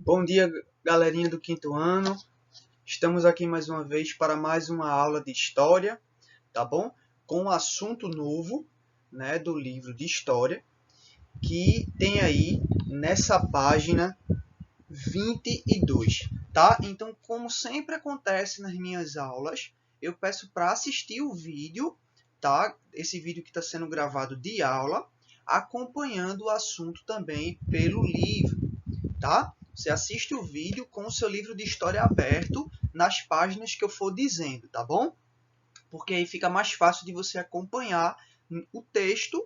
Bom dia, galerinha do quinto ano. Estamos aqui mais uma vez para mais uma aula de história, tá bom? Com um assunto novo, né, do livro de história, que tem aí nessa página 22, tá? Então, como sempre acontece nas minhas aulas, eu peço para assistir o vídeo, tá? Esse vídeo que está sendo gravado de aula, acompanhando o assunto também pelo livro, tá? Você assiste o vídeo com o seu livro de história aberto nas páginas que eu for dizendo, tá bom? Porque aí fica mais fácil de você acompanhar o texto,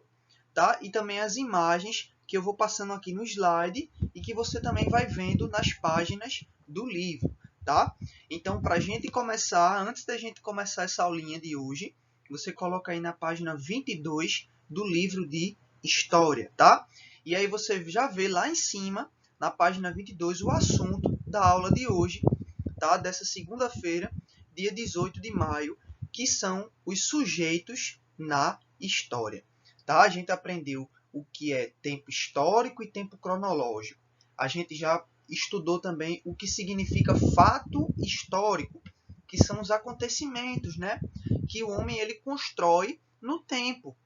tá? E também as imagens que eu vou passando aqui no slide e que você também vai vendo nas páginas do livro, tá? Então, para a gente começar, antes da gente começar essa aulinha de hoje, você coloca aí na página 22 do livro de história, tá? E aí você já vê lá em cima, na página 22, o assunto da aula de hoje, tá? Dessa segunda-feira, dia 18 de maio, que são os sujeitos na história. Tá? A gente aprendeu o que é tempo histórico e tempo cronológico. A gente já estudou também o que significa fato histórico, que são os acontecimentos, né, que o homem ele constrói no tempo.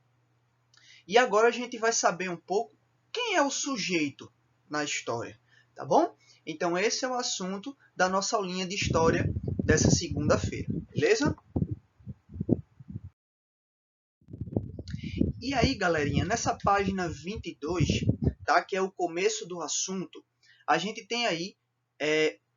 E agora a gente vai saber um pouco quem é o sujeito na história, tá bom? Então esse é o assunto da nossa aulinha de história dessa segunda-feira, beleza? E aí, galerinha, nessa página 22, tá, que é o começo do assunto, a gente tem aí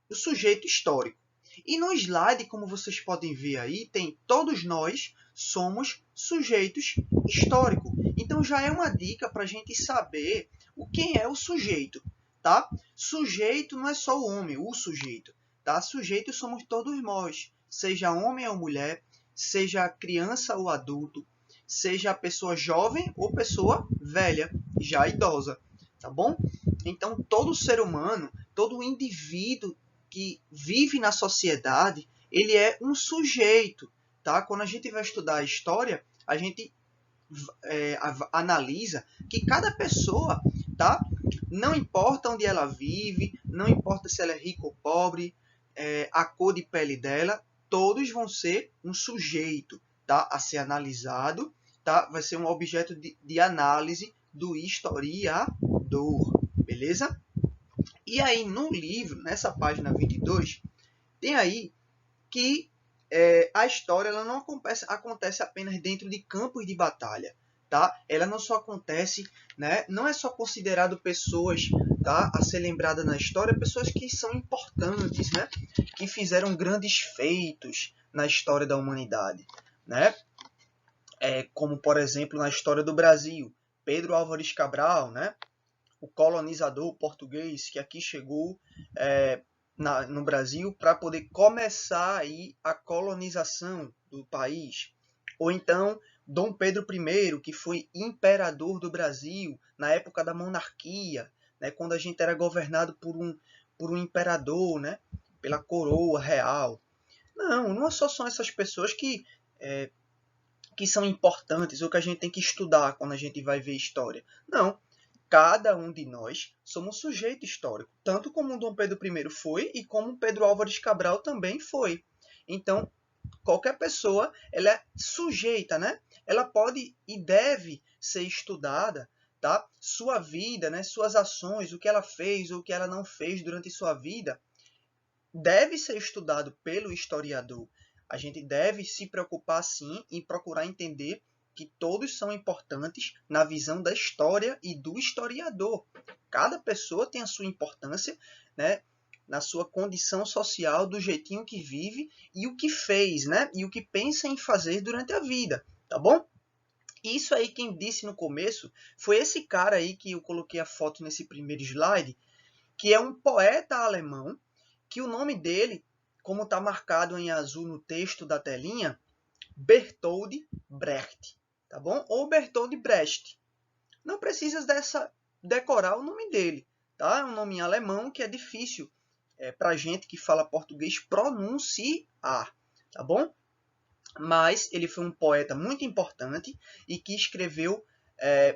o sujeito histórico. E no slide, como vocês podem ver aí, tem todos nós somos sujeitos históricos. Então já é uma dica para a gente saber quem é o sujeito, tá? Sujeito não é só o homem, o sujeito, tá? Sujeito somos todos nós, seja homem ou mulher, seja criança ou adulto, seja a pessoa jovem ou pessoa velha, já idosa, tá bom? Então, todo ser humano, todo indivíduo que vive na sociedade, ele é um sujeito, tá? Quando a gente vai estudar a história, a gente analisa que cada pessoa, tá? Não importa onde ela vive, não importa se ela é rica ou pobre, a cor de pele dela, todos vão ser um sujeito, tá? A ser analisado, tá? Vai ser um objeto de análise do historiador, beleza? E aí no livro, nessa página 22, tem aí que a história ela não acontece apenas dentro de campos de batalha, tá? Ela não só acontece, né? Não é só considerado pessoas, tá, a ser lembrada na história, pessoas que são importantes, né? Que fizeram grandes feitos na história da humanidade, né? Como por exemplo na história do Brasil, Pedro Álvares Cabral, né? O colonizador português que aqui chegou no Brasil para poder começar aí a colonização do país. Ou então Dom Pedro I, que foi imperador do Brasil na época da monarquia, né, quando a gente era governado por um imperador, né, pela coroa real. Não só são essas pessoas que são importantes ou que a gente tem que estudar quando a gente vai ver história. Não, cada um de nós somos sujeito histórico, tanto como Dom Pedro I foi e como Pedro Álvares Cabral também foi. Então, qualquer pessoa ela é sujeita, né? Ela pode e deve ser estudada, tá? Sua vida, né? Suas ações, o que ela fez ou o que ela não fez durante sua vida, deve ser estudado pelo historiador. A gente deve se preocupar, sim, em procurar entender que todos são importantes na visão da história e do historiador. Cada pessoa tem a sua importância, né, na sua condição social, do jeitinho que vive e o que fez, né, e o que pensa em fazer durante a vida, tá bom? Isso aí quem disse no começo foi esse cara aí que eu coloquei a foto nesse primeiro slide, que é um poeta alemão, que o nome dele, como está marcado em azul no texto da telinha, Bertold Brecht, tá bom? Ou Bertold Brecht. Não precisa decorar o nome dele, tá? É um nome em alemão que é difícil para gente que fala português pronunciar, tá bom? Mas ele foi um poeta muito importante e que escreveu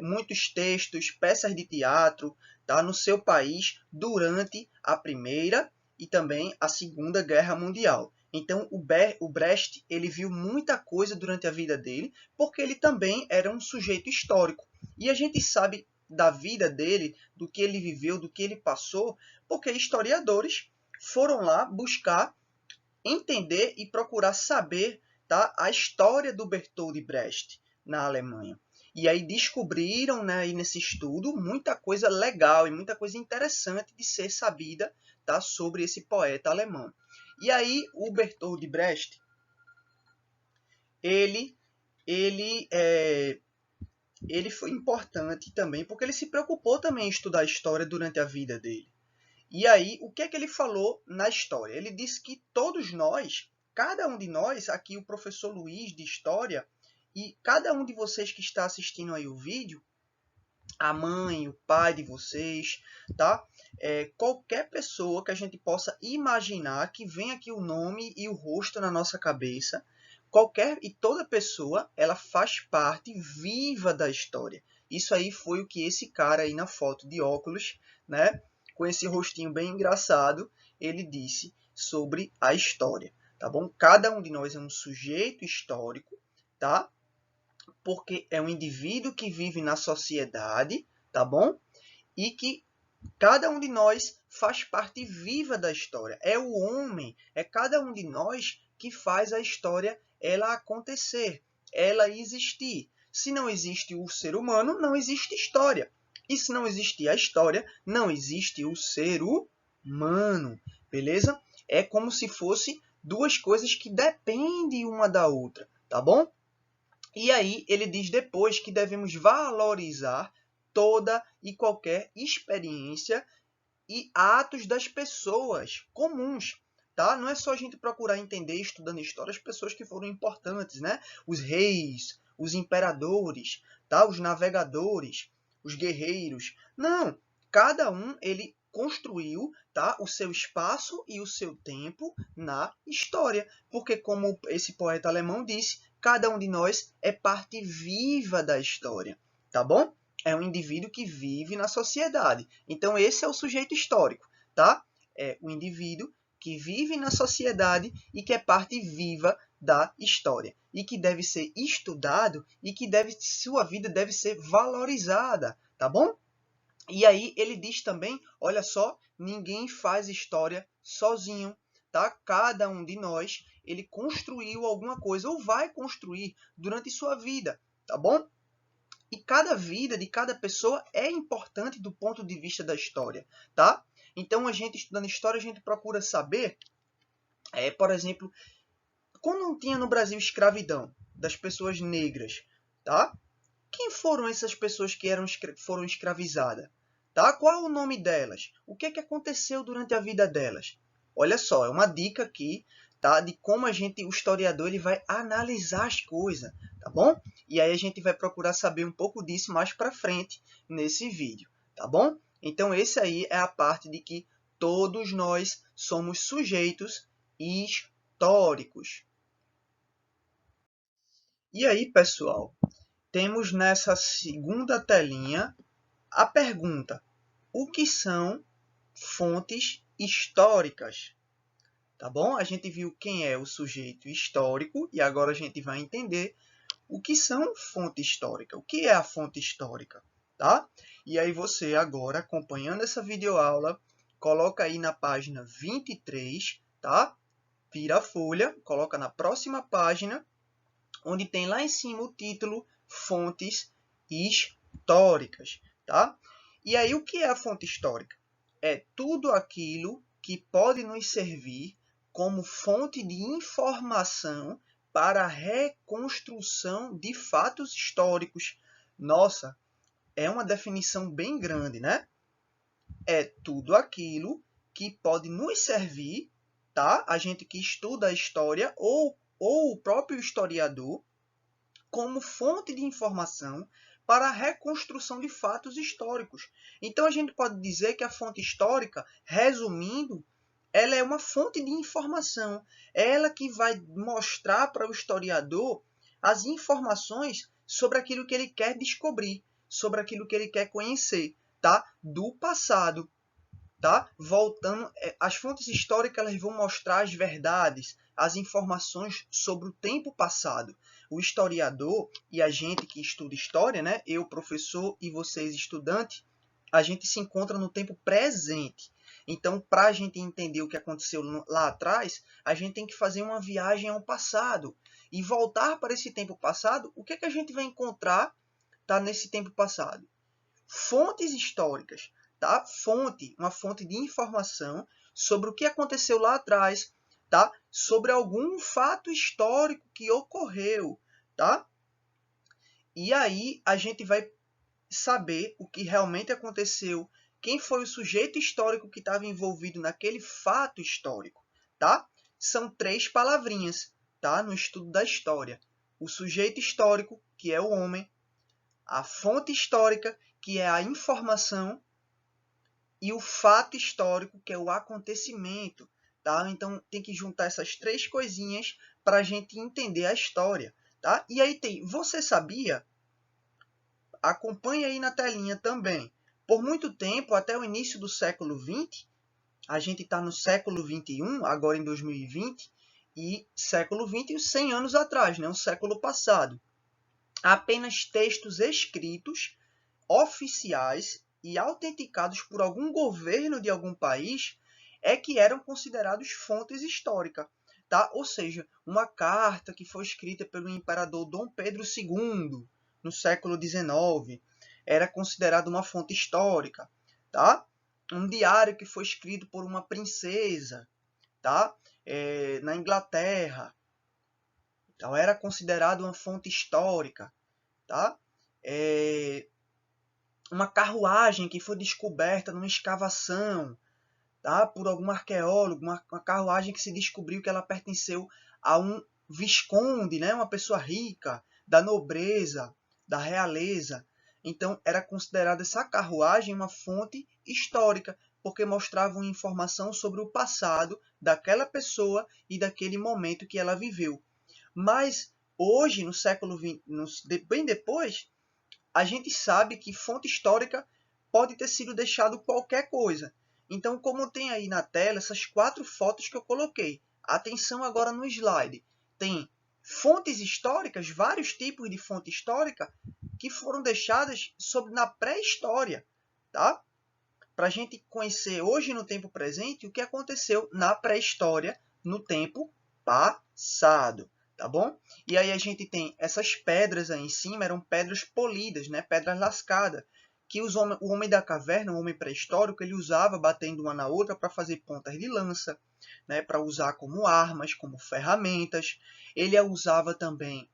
muitos textos, peças de teatro, tá, no seu país durante a Primeira e também a Segunda Guerra Mundial. Então, o Brecht ele viu muita coisa durante a vida dele, porque ele também era um sujeito histórico. E a gente sabe da vida dele, do que ele viveu, do que ele passou, porque historiadores foram lá buscar entender e procurar saber, tá, a história do Bertold Brecht na Alemanha. E aí descobriram, né, aí nesse estudo muita coisa legal e muita coisa interessante de ser sabida, tá, sobre esse poeta alemão. E aí o Bertold Brecht, ele foi importante também porque ele se preocupou também em estudar a história durante a vida dele. E aí, o que é que ele falou na história? Ele disse que todos nós, cada um de nós, aqui o professor Luiz de História, e cada um de vocês que está assistindo aí o vídeo, a mãe, o pai de vocês, tá? Qualquer pessoa que a gente possa imaginar que vem aqui o nome e o rosto na nossa cabeça, qualquer e toda pessoa, ela faz parte viva da história. Isso aí foi o que esse cara aí na foto de óculos, né, com esse rostinho bem engraçado, ele disse sobre a história, tá bom? Cada um de nós é um sujeito histórico, tá? Porque é um indivíduo que vive na sociedade, tá bom? E que cada um de nós faz parte viva da história. É o homem, é cada um de nós que faz a história ela acontecer, ela existir. Se não existe o ser humano, não existe história. E se não existir a história, não existe o ser humano, beleza? É como se fosse duas coisas que dependem uma da outra, tá bom? E aí ele diz depois que devemos valorizar toda e qualquer experiência e atos das pessoas comuns, tá? Não é só a gente procurar entender, estudando história, as pessoas que foram importantes, né? Os reis, os imperadores, tá? Os navegadores, os guerreiros. Não, cada um ele construiu, tá, o seu espaço e o seu tempo na história, porque como esse poeta alemão disse, cada um de nós é parte viva da história, tá bom? É um indivíduo que vive na sociedade. Então esse é o sujeito histórico, tá? É o indivíduo que vive na sociedade e que é parte viva da história e que deve ser estudado e que sua vida deve ser valorizada, tá bom? E aí ele diz também, olha só, ninguém faz história sozinho, tá? Cada um de nós, ele construiu alguma coisa ou vai construir durante sua vida, tá bom? E cada vida de cada pessoa é importante do ponto de vista da história, tá? Então, a gente estudando história, a gente procura saber, por exemplo, quando não tinha no Brasil escravidão das pessoas negras, tá? Quem foram essas pessoas que foram escravizadas? Tá? Qual é o nome delas? O que é que aconteceu durante a vida delas? Olha só, é uma dica aqui, tá? De como o historiador, ele vai analisar as coisas, tá bom? E aí a gente vai procurar saber um pouco disso mais para frente nesse vídeo, tá bom? Então esse aí é a parte de que todos nós somos sujeitos históricos. E aí, pessoal, temos nessa segunda telinha a pergunta: o que são fontes históricas? Tá bom? A gente viu quem é o sujeito histórico e agora a gente vai entender o que são fonte histórica. O que é a fonte histórica? Tá? E aí você agora, acompanhando essa videoaula, coloca aí na página 23, tá? Vira a folha, coloca na próxima página, onde tem lá em cima o título Fontes Históricas, tá? E aí o que é a fonte histórica? É tudo aquilo que pode nos servir como fonte de informação para a reconstrução de fatos históricos. Nossa, é uma definição bem grande, né? É tudo aquilo que pode nos servir, tá? A gente que estuda a história ou o próprio historiador, como fonte de informação para a reconstrução de fatos históricos. Então a gente pode dizer que a fonte histórica, resumindo, ela é uma fonte de informação. É ela que vai mostrar para o historiador as informações sobre aquilo que ele quer descobrir. sobre aquilo que ele quer conhecer, tá? Do passado, tá? Voltando, as fontes históricas elas vão mostrar as verdades, as informações sobre o tempo passado. O historiador e a gente que estuda história, né? Eu, professor, e vocês, estudantes, a gente se encontra no tempo presente. Então, para a gente entender o que aconteceu lá atrás, a gente tem que fazer uma viagem ao passado e voltar para esse tempo passado. O que é que a gente vai encontrar, tá, nesse tempo passado? Fontes históricas, tá? Uma fonte de informação sobre o que aconteceu lá atrás, tá? Sobre algum fato histórico que ocorreu, tá? E aí a gente vai saber o que realmente aconteceu, quem foi o sujeito histórico que estava envolvido naquele fato histórico, tá? São 3 palavrinhas, tá? No estudo da história. O sujeito histórico, que é o homem, a fonte histórica, que é a informação, e o fato histórico, que é o acontecimento, tá? Então tem que juntar essas 3 coisinhas para a gente entender a história, tá? E aí tem, você sabia? Acompanhe aí na telinha também. Por muito tempo, até o início do século XX, a gente está no século XXI, agora em 2020, e século XX, 100 anos atrás, né? O século passado. Apenas textos escritos, oficiais e autenticados por algum governo de algum país é que eram considerados fontes históricas. Tá? Ou seja, uma carta que foi escrita pelo imperador Dom Pedro II, no século XIX, era considerado uma fonte histórica, tá? Um diário que foi escrito por uma princesa, tá? Na Inglaterra, então era considerado uma fonte histórica, tá? Uma carruagem que foi descoberta numa escavação, tá? Por algum arqueólogo, uma carruagem que se descobriu que ela pertenceu a um visconde, né? Uma pessoa rica, da nobreza, da realeza. Então, era considerada essa carruagem uma fonte histórica, porque mostrava uma informação sobre o passado daquela pessoa e daquele momento que ela viveu. Mas, hoje, no século XX, bem depois, a gente sabe que fonte histórica pode ter sido deixado qualquer coisa. Então, como tem aí na tela essas 4 fotos que eu coloquei, atenção agora no slide. Tem fontes históricas, vários tipos de fonte histórica, que foram deixadas na pré-história, tá? Para a gente conhecer hoje no tempo presente o que aconteceu na pré-história no tempo passado, tá bom? E aí a gente tem essas pedras aí em cima, eram pedras polidas, né? Pedras lascadas, que o homem da caverna, o homem pré-histórico, ele usava batendo uma na outra para fazer pontas de lança, né? Para usar como armas, como ferramentas. Ele a usava também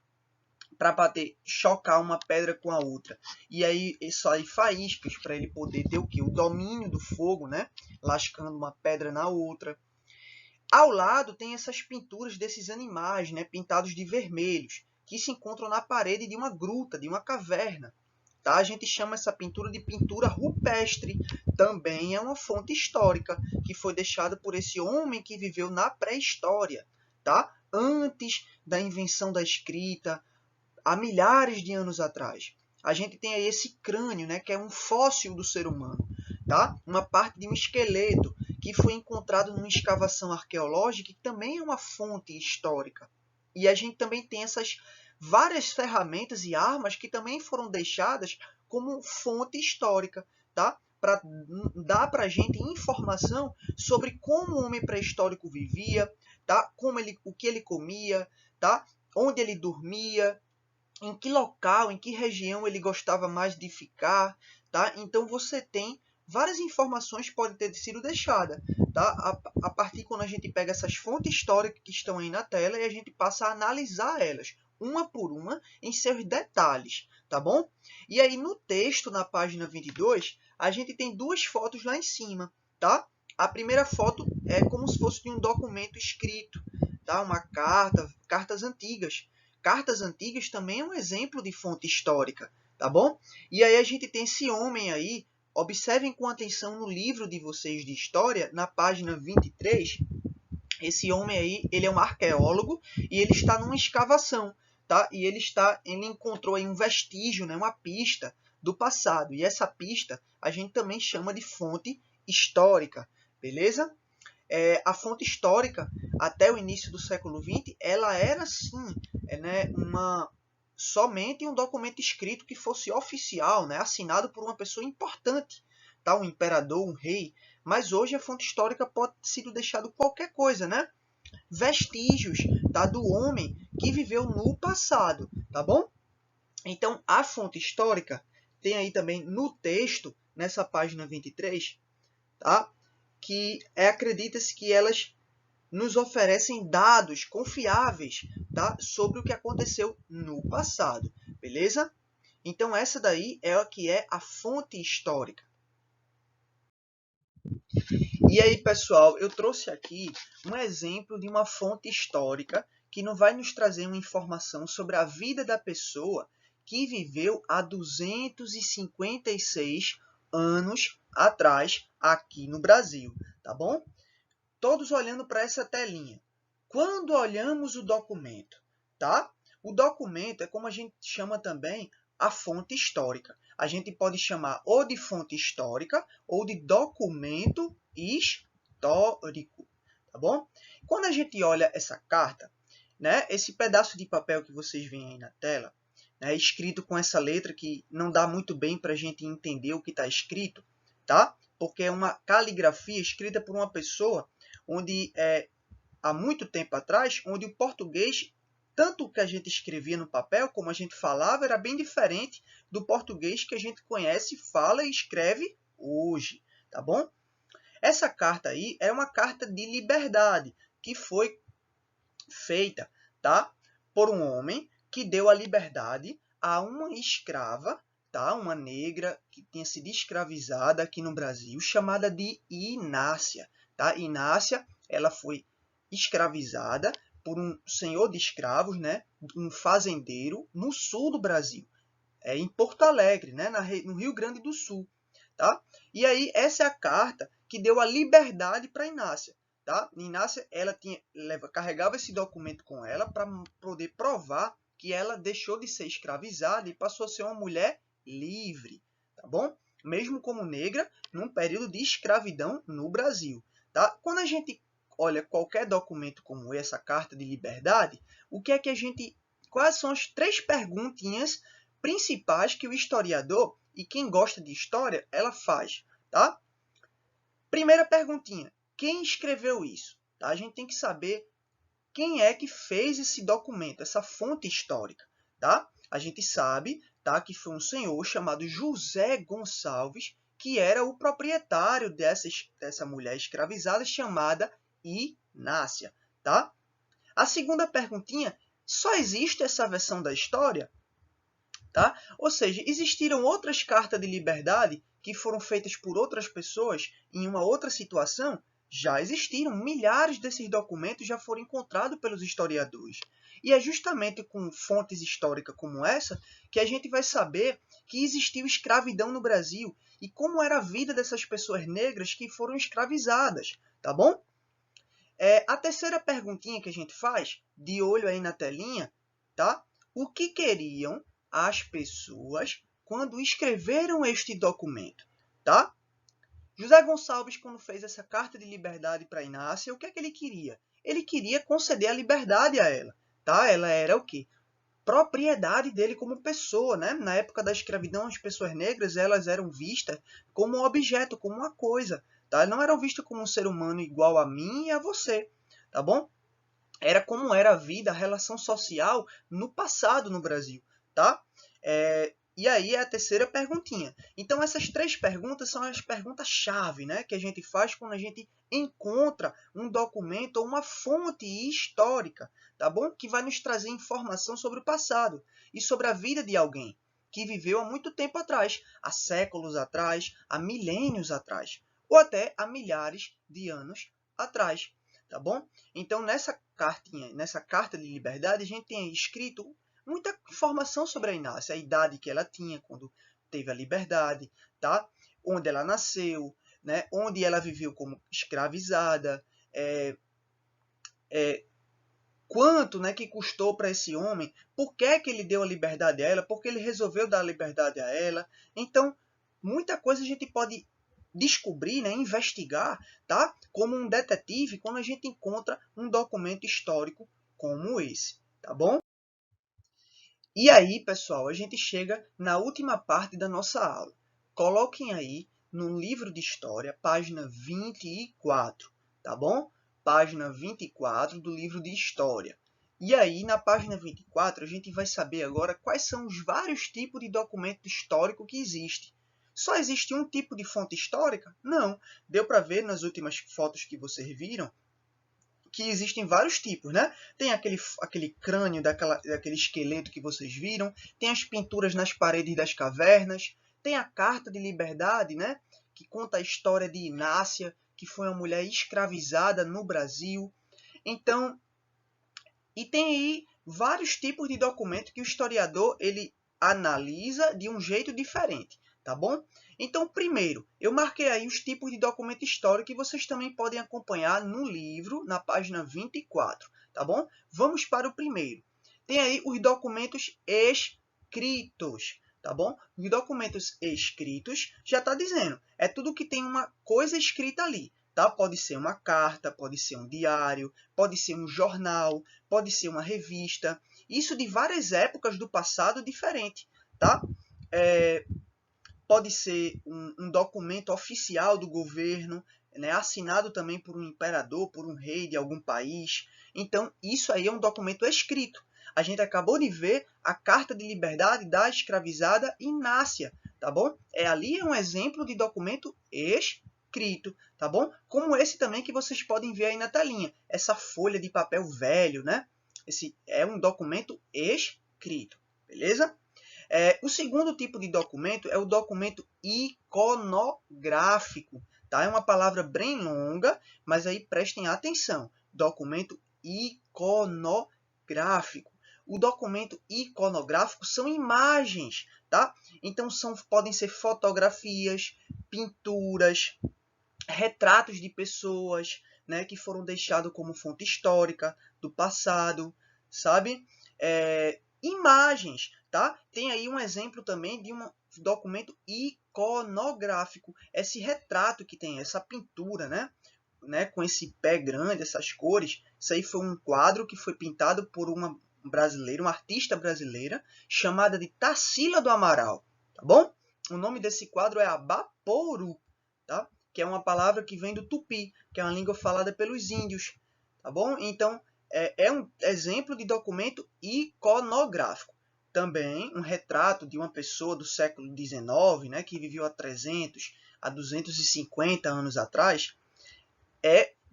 para bater, chocar uma pedra com a outra. E aí sai faíscas para ele poder ter o quê? O domínio do fogo, né? Lascando uma pedra na outra. Ao lado tem essas pinturas desses animais, né? Pintados de vermelhos, que se encontram na parede de uma gruta, de uma caverna. Tá? A gente chama essa pintura de pintura rupestre. Também é uma fonte histórica que foi deixada por esse homem que viveu na pré-história, tá? Antes da invenção da escrita, há milhares de anos atrás. A gente tem aí esse crânio, né, que é um fóssil do ser humano, tá? Uma parte de um esqueleto que foi encontrado numa escavação arqueológica, que também é uma fonte histórica. E a gente também tem essas várias ferramentas e armas que também foram deixadas como fonte histórica, tá? Para dar para a gente informação sobre como o homem pré-histórico vivia, tá? O que ele comia, tá? Onde ele dormia, em que local, em que região ele gostava mais de ficar, tá? Então você tem várias informações que podem ter sido deixadas, tá? A partir quando a gente pega essas fontes históricas que estão aí na tela e a gente passa a analisar elas, uma por uma, em seus detalhes, tá bom? E aí no texto, na página 22, a gente tem 2 fotos lá em cima, tá? A primeira foto é como se fosse de um documento escrito, tá? Uma carta, cartas antigas. Cartas antigas também é um exemplo de fonte histórica, tá bom? E aí a gente tem esse homem aí, observem com atenção no livro de vocês de história, na página 23, esse homem aí, ele é um arqueólogo e ele está numa escavação, tá? E ele encontrou aí um vestígio, né, uma pista do passado. E essa pista a gente também chama de fonte histórica, beleza? A fonte histórica, até o início do século XX, ela era sim, né, somente um documento escrito que fosse oficial, né, assinado por uma pessoa importante, tá? Um imperador, um rei. Mas hoje a fonte histórica pode ter sido deixado qualquer coisa, né? Vestígios, tá? Do homem que viveu no passado, tá bom? Então, a fonte histórica tem aí também no texto, nessa página 23, tá? Que acredita-se que elas nos oferecem dados confiáveis, tá? Sobre o que aconteceu no passado, beleza? Então, essa daí é o que é a fonte histórica. E aí, pessoal, eu trouxe aqui um exemplo de uma fonte histórica que não vai nos trazer uma informação sobre a vida da pessoa que viveu há 256 anos atrás aqui no Brasil, tá bom? Todos olhando para essa telinha. Quando olhamos o documento, tá? O documento é como a gente chama também a fonte histórica. A gente pode chamar ou de fonte histórica ou de documento histórico, tá bom? Quando a gente olha essa carta, né, esse pedaço de papel que vocês veem aí na tela, né, escrito com essa letra que não dá muito bem para a gente entender o que está escrito, tá? Porque é uma caligrafia escrita por uma pessoa onde há muito tempo atrás, onde o português, tanto o que a gente escrevia no papel, como a gente falava, era bem diferente do português que a gente conhece, fala e escreve hoje, tá bom? Essa carta aí é uma carta de liberdade que foi feita, tá, por um homem que deu a liberdade a uma escrava, tá, uma negra que tinha sido escravizada aqui no Brasil, chamada de Inácia, tá? Inácia, ela foi escravizada por um senhor de escravos, né, um fazendeiro no sul do Brasil, em Porto Alegre, né, no Rio Grande do Sul, tá? E aí essa é a carta que deu a liberdade para Inácia, tá? Inácia, ela carregava esse documento com ela para poder provar que ela deixou de ser escravizada e passou a ser uma mulher livre, tá bom? Mesmo como negra, num período de escravidão no Brasil, tá? Quando a gente olha qualquer documento como essa carta de liberdade, o que é que a gente, quais são as 3 perguntinhas principais que o historiador e quem gosta de história, ela faz, tá? Primeira perguntinha, quem escreveu isso? Tá? A gente tem que saber quem é que fez esse documento, essa fonte histórica, tá? A gente sabe, tá, que foi um senhor chamado José Gonçalves, que era o proprietário dessa mulher escravizada chamada Inácia, tá? A segunda perguntinha, só existe essa versão da história? Tá? Ou seja, existiram outras cartas de liberdade que foram feitas por outras pessoas em uma outra situação? Já existiram. Milhares desses documentos já foram encontrados pelos historiadores. E é justamente com fontes históricas como essa que a gente vai saber que existiu escravidão no Brasil e como era a vida dessas pessoas negras que foram escravizadas. Tá bom? A terceira perguntinha que a gente faz, de olho aí na telinha, tá? O que queriam as pessoas quando escreveram este documento, tá? José Gonçalves, quando fez essa carta de liberdade para Inácia, o que é que ele queria? Ele queria conceder a liberdade a ela, tá? Ela era o quê? Propriedade dele como pessoa, né? Na época da escravidão, as pessoas negras, elas eram vistas como um objeto, como uma coisa, tá? Não eram vistas como um ser humano igual a mim e a você, tá bom? Era como era a vida, a relação social no passado no Brasil, tá? E aí é a terceira perguntinha. Então essas 3 perguntas são as perguntas-chave, né, que a gente faz quando a gente encontra um documento ou uma fonte histórica, tá bom? Que vai nos trazer informação sobre o passado e sobre a vida de alguém que viveu há muito tempo atrás, há séculos atrás, há milênios atrás, ou até há milhares de anos atrás, tá bom? Então nessa carta de liberdade, a gente tem escrito muita informação sobre a Inácia, a idade que ela tinha quando teve a liberdade, tá? Onde ela nasceu, né? Onde ela viveu como escravizada, quanto, né, que custou para esse homem, por que é que ele deu a liberdade a ela, por que ele resolveu dar a liberdade a ela. Então, muita coisa a gente pode descobrir, né, investigar, tá? Como um detetive, quando a gente encontra um documento histórico como esse, tá bom? E aí, pessoal, a gente chega na última parte da nossa aula. Coloquem aí no livro de história, página 24, tá bom? Página 24 do livro de história. E aí, na página 24, a gente vai saber agora quais são os vários tipos de documento histórico que existem. Só existe um tipo de fonte histórica? Não. Deu para ver nas últimas fotos que vocês viram que existem vários tipos, né? Tem aquele crânio daquele esqueleto que vocês viram, tem as pinturas nas paredes das cavernas, tem a Carta de Liberdade, né? Que conta a história de Inácia, que foi uma mulher escravizada no Brasil. Então, e tem aí vários tipos de documento que o historiador ele analisa de um jeito diferente, tá bom? Então, primeiro, eu marquei aí os tipos de documento histórico que vocês também podem acompanhar no livro, na página 24, tá bom? Vamos para o primeiro. Tem aí os documentos escritos, tá bom? Os documentos escritos já está dizendo, é tudo que tem uma coisa escrita ali, tá? Pode ser uma carta, pode ser um diário, pode ser um jornal, pode ser uma revista. Isso de várias épocas do passado diferente, tá? Pode ser um documento oficial do governo, né, assinado também por um imperador, por um rei de algum país. Então, isso aí é um documento escrito. A gente acabou de ver a Carta de Liberdade da escravizada Inácia, tá bom? Ali é um exemplo de documento escrito, tá bom? Como esse também que vocês podem ver aí na telinha. Essa folha de papel velho, né? Esse é um documento escrito, beleza? O segundo tipo de documento é o documento iconográfico. Tá? É uma palavra bem longa, mas aí prestem atenção. Documento iconográfico. O documento iconográfico são imagens, tá? Então podem ser fotografias, pinturas, retratos de pessoas, né, que foram deixados como fonte histórica do passado, sabe? Imagens, tá? Tem aí um exemplo também de um documento iconográfico. Esse retrato que tem, essa pintura, né? Com esse pé grande, essas cores. Isso aí foi um quadro que foi pintado por uma brasileira, uma artista brasileira, chamada de Tarsila do Amaral, tá bom? O nome desse quadro é Abaporu, tá? Que é uma palavra que vem do tupi, que é uma língua falada pelos índios, tá bom? Então, é um exemplo de documento iconográfico. Também um retrato de uma pessoa do século XIX, né, que viveu há 300, a 250 anos atrás,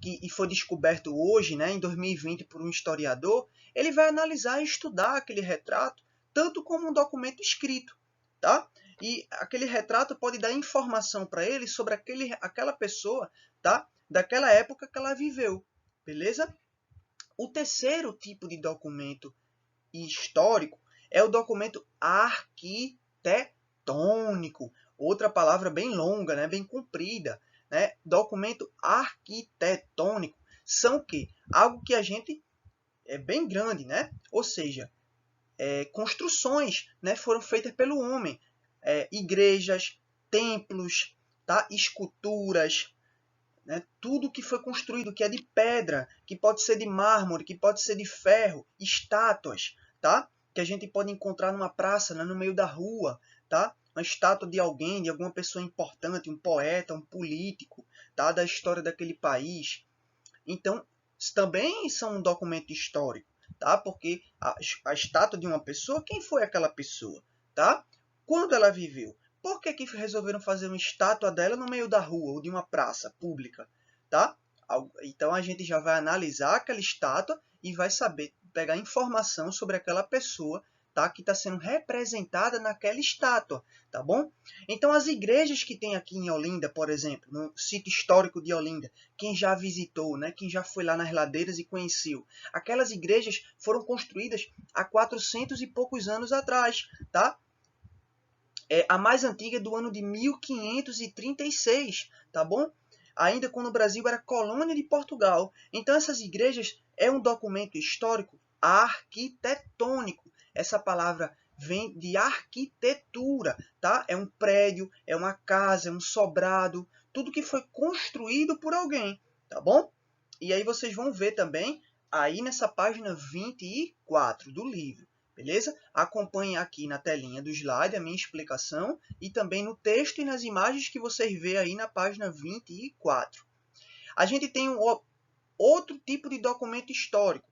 e foi descoberto hoje, né, em 2020, por um historiador. Ele vai analisar e estudar aquele retrato, tanto como um documento escrito, tá? E aquele retrato pode dar informação para ele sobre aquela pessoa, tá? Daquela época que ela viveu, beleza? O terceiro tipo de documento histórico é o documento arquitetônico. Outra palavra bem longa, né? Bem comprida. Né? Documento arquitetônico são o quê? Algo que a gente é bem grande, né? Ou seja, construções, né? Foram feitas pelo homem. Igrejas, templos, tá? Esculturas, né? Tudo que foi construído, que é de pedra, que pode ser de mármore, que pode ser de ferro, estátuas, tá? Que a gente pode encontrar numa praça, né? No meio da rua, tá? Uma estátua de alguém, de alguma pessoa importante, um poeta, um político, tá? Da história daquele país. Então, também são um documento histórico, tá? Porque a estátua de uma pessoa, quem foi aquela pessoa, tá? Quando ela viveu? Por que resolveram fazer uma estátua dela no meio da rua ou de uma praça pública, tá? Então a gente já vai analisar aquela estátua e vai saber pegar informação sobre aquela pessoa, tá? Que está sendo representada naquela estátua, tá bom? Então as igrejas que tem aqui em Olinda, por exemplo, no sítio histórico de Olinda, quem já visitou, né? Quem já foi lá nas ladeiras e conheceu, aquelas igrejas foram construídas há 400 e poucos anos atrás, tá? A mais antiga é do ano de 1536, tá bom? ainda quando o Brasil era colônia de Portugal. Então essas igrejas é um documento histórico arquitetônico. Essa palavra vem de arquitetura, tá? É um prédio, é uma casa, é um sobrado, tudo que foi construído por alguém, tá bom? E aí vocês vão ver também aí nessa página 24 do livro, beleza? Acompanhem aqui na telinha do slide a minha explicação e também no texto e nas imagens que vocês vê aí na página 24. A gente tem outro tipo de documento histórico,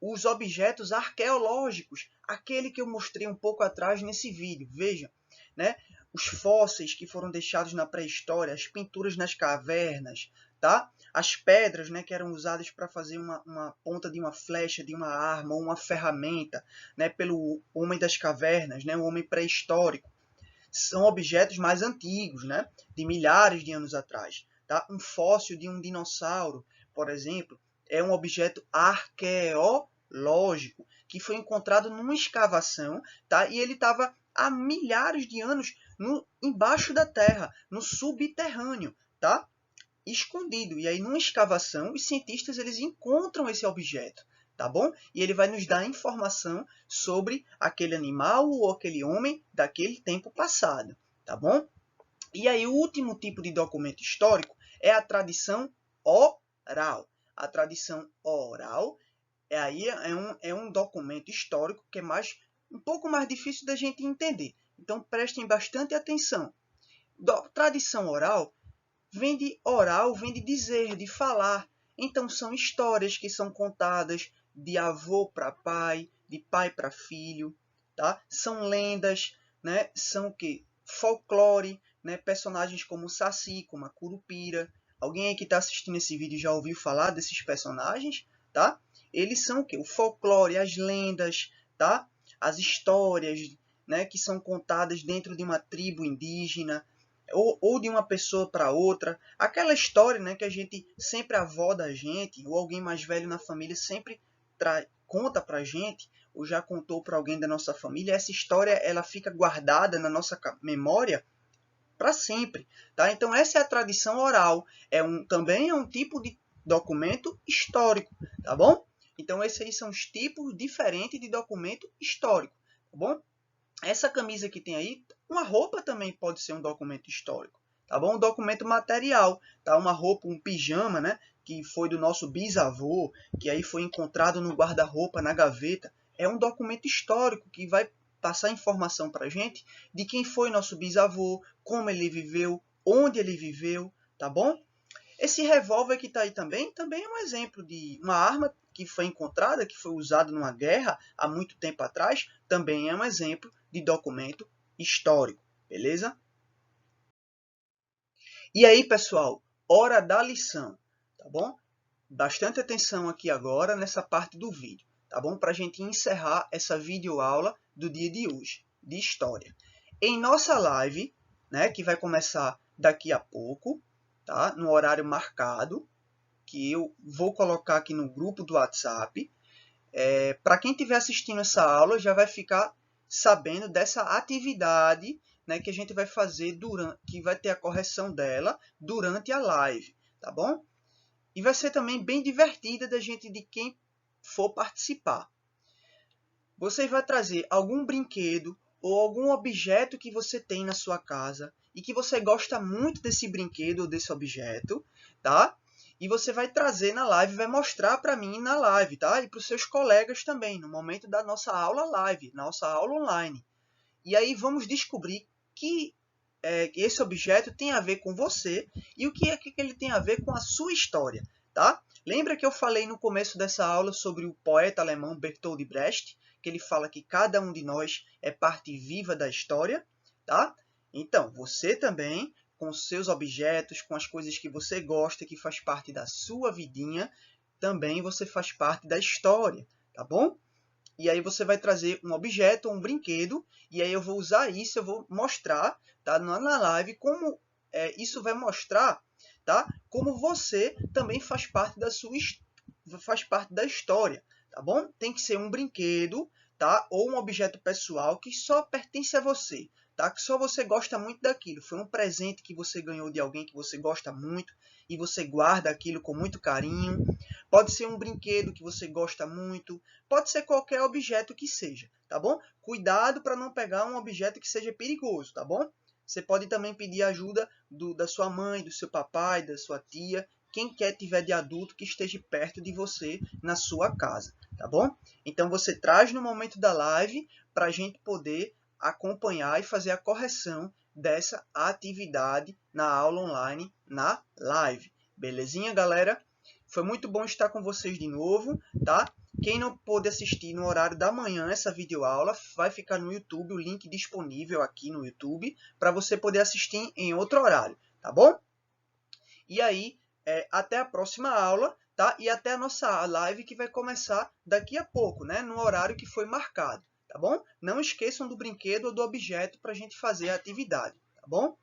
os objetos arqueológicos, aquele que eu mostrei um pouco atrás nesse vídeo. Veja, né? Os fósseis que foram deixados na pré-história, as pinturas nas cavernas, tá? As pedras, né, que eram usadas para fazer uma ponta de uma flecha, de uma arma ou uma ferramenta, né, pelo homem das cavernas, né, o homem pré-histórico. São objetos mais antigos, né, de milhares de anos atrás. Tá? Um fóssil de um dinossauro, por exemplo, é um objeto arqueológico que foi encontrado numa escavação, tá? E ele estava há milhares de anos embaixo da terra, no subterrâneo, tá? Escondido. E aí, numa escavação, os cientistas eles encontram esse objeto, tá bom? E ele vai nos dar informação sobre aquele animal ou aquele homem daquele tempo passado, tá bom? E aí, o último tipo de documento histórico é a tradição oral. A tradição oral é um documento histórico que é um pouco mais difícil da gente entender. Então, prestem bastante atenção. Tradição oral vem de dizer, de falar. Então, são histórias que são contadas de avô para pai, de pai para filho. Tá? São lendas, né? São o quê? Folclore, né? Personagens como o Saci, como a Curupira. Alguém aí que está assistindo esse vídeo já ouviu falar desses personagens? Tá? Eles são o quê? O folclore, as lendas, tá? As histórias, né? Que são contadas dentro de uma tribo indígena, ou de uma pessoa para outra. Aquela história, né, que a gente sempre, a avó da gente, ou alguém mais velho na família, sempre conta para a gente, ou já contou para alguém da nossa família. Essa história ela fica guardada na nossa memória para sempre. Tá? Então, essa é a tradição oral. Também é um tipo de documento histórico. Tá bom? Então, esses aí são os tipos diferentes de documento histórico. Tá bom? Essa camisa que tem aí, uma roupa também pode ser um documento histórico, tá bom? Um documento material, tá? Uma roupa, um pijama, né? Que foi do nosso bisavô, que aí foi encontrado no guarda-roupa, na gaveta. É um documento histórico que vai passar informação para a gente de quem foi nosso bisavô, como ele viveu, onde ele viveu, tá bom? Esse revólver que está aí também é um exemplo de uma arma que foi encontrada, que foi usada numa guerra há muito tempo atrás, também é um exemplo de documento histórico, beleza? E aí, pessoal, hora da lição, tá bom? Bastante atenção aqui agora nessa parte do vídeo, tá bom? Para a gente encerrar essa videoaula do dia de hoje, de história. Em nossa live, né, que vai começar daqui a pouco, tá? No horário marcado, que eu vou colocar aqui no grupo do WhatsApp. Para quem estiver assistindo essa aula, já vai ficar sabendo dessa atividade, né, que a gente vai fazer que vai ter a correção dela durante a live, tá bom? E vai ser também bem divertida de quem for participar. Você vai trazer algum brinquedo ou algum objeto que você tem na sua casa e que você gosta muito desse brinquedo ou desse objeto, tá? E você vai trazer na live, vai mostrar para mim na live, tá? E para os seus colegas também, no momento da nossa aula live, nossa aula online. E aí vamos descobrir que esse objeto tem a ver com você e o que é que ele tem a ver com a sua história, tá? Lembra que eu falei no começo dessa aula sobre o poeta alemão Bertolt Brecht, que ele fala que cada um de nós é parte viva da história, tá? Então, você também, com seus objetos, com as coisas que você gosta, que faz parte da sua vidinha, também você faz parte da história, tá bom? E aí você vai trazer um objeto, um brinquedo, e aí eu vou usar isso, eu vou mostrar, tá, na live como isso vai mostrar, tá, como você também faz parte da história, tá bom? Tem que ser um brinquedo, tá, ou um objeto pessoal que só pertence a você, tá? Que só você gosta muito daquilo. Foi um presente que você ganhou de alguém que você gosta muito e você guarda aquilo com muito carinho. Pode ser um brinquedo que você gosta muito, pode ser qualquer objeto que seja, tá bom? Cuidado para não pegar um objeto que seja perigoso, tá bom? Você pode também pedir ajuda da sua mãe, do seu papai, da sua tia, quem quer tiver de adulto que esteja perto de você na sua casa, tá bom? Então você traz no momento da live para a gente poder acompanhar e fazer a correção dessa atividade na aula online, na live. Belezinha, galera? Foi muito bom estar com vocês de novo, tá? Quem não pôde assistir no horário da manhã essa videoaula, vai ficar no YouTube, o link disponível aqui no YouTube, para você poder assistir em outro horário, tá bom? E aí, até a próxima aula, tá? E até a nossa live que vai começar daqui a pouco, né? No horário que foi marcado, tá bom? Não esqueçam do brinquedo ou do objeto para a gente fazer a atividade, tá bom?